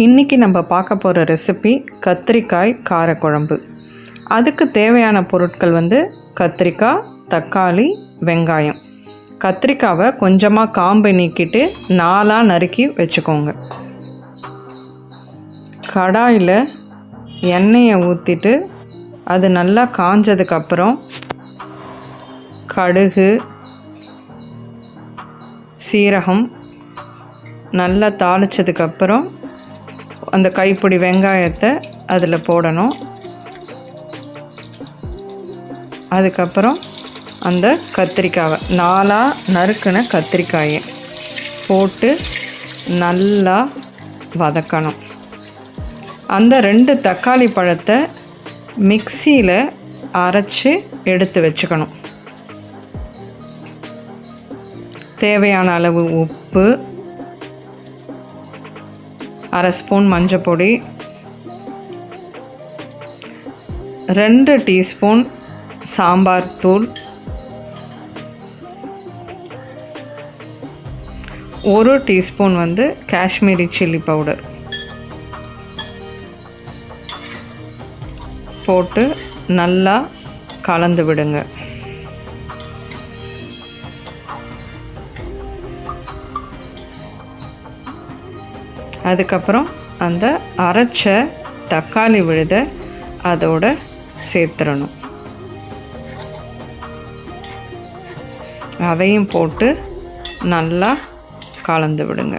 இன்றைக்கி நம்ம பார்க்க போகிற ரெசிபி கத்திரிக்காய் காரக்குழம்பு. அதுக்கு தேவையான பொருட்கள் கத்திரிக்காய், தக்காளி, வெங்காயம். கத்திரிக்காவை கொஞ்சமாக காம்பை நீக்கிட்டு 4 நறுக்கி வச்சுக்கோங்க. கடாயில் எண்ணெயை ஊற்றிட்டு அது நல்லா காஞ்சதுக்கப்புறம் கடுகு, சீரகம் நல்லா தாளித்ததுக்கப்புறம் அந்த கைப்பிடி வெங்காயத்தை அதில் போடணும். அதுக்கப்புறம் அந்த கத்திரிக்காவை 4 நறுக்கின கத்திரிக்காயை போட்டு நல்லா வதக்கணும். அந்த 2 தக்காளி பழத்தை மிக்சியில் அரைச்சி எடுத்து வச்சுக்கணும். தேவையான அளவு உப்பு, 1/2 ஸ்பூன் மஞ்சப்பொடி, 2 டீஸ்பூன் சாம்பார் தூள், 1 டீஸ்பூன் காஷ்மீரி சில்லி பவுடர் போட்டு நல்லா கலந்து விடுங்க. அதுக்கப்புறம் அந்த அரைச்ச தக்காளி விழுதை அதோடு சேர்த்துடணும். அதையும் போட்டு நல்லா கலந்து விடுங்க.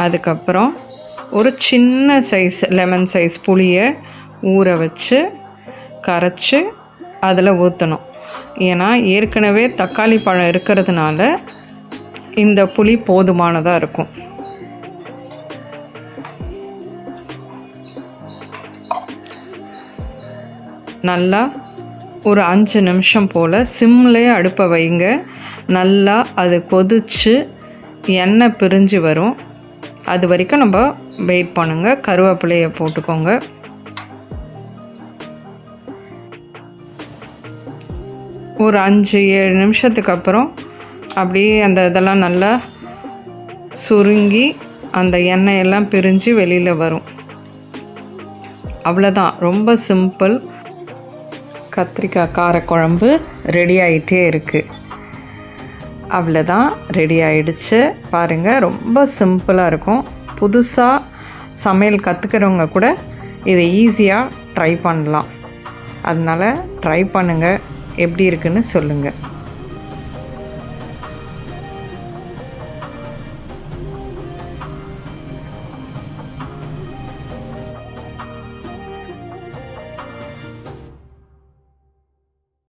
அதுக்கப்புறம் ஒரு சின்ன சைஸ் லெமன் சைஸ் புளியை ஊற வச்சு கரைச்சி அதில் ஊற்றணும். ஏன்னா ஏற்கனவே தக்காளி பழம் இருக்கிறதுனால இந்த புளி போதுமானதாக இருக்கும். நல்லா ஒரு 5 நிமிஷம் போல் சிம்லேயே அடுப்பை வைங்க. நல்லா அது கொதித்து எண்ணெய் பிரிஞ்சு வரும். அது வரைக்கும் நம்ம வெயிட் பண்ணுங்கள். கருவேப்பிலையை போட்டுக்கோங்க. ஒரு 5-7 நிமிஷத்துக்கு அப்புறம் அப்படியே அந்த இதெல்லாம் நல்லா சுருங்கி அந்த எண்ணெயெல்லாம் பிரிஞ்சு வெளியில் வரும். அவ்வளோதான், ரொம்ப சிம்பிள். கத்திரிக்காய் காரக்குழம்பு ரெடி ஆகிட்டே இருக்குது. அவ்வளோதான், ரெடி ஆகிடுச்சு. பாருங்கள், ரொம்ப சிம்பிளாக இருக்கும். புதுசாக சமையல் கற்றுக்கிறவங்க கூட இதை ஈஸியாக ட்ரை பண்ணலாம். அதனால் ட்ரை பண்ணுங்கள், எப்படி இருக்குன்னு சொல்லுங்கள்.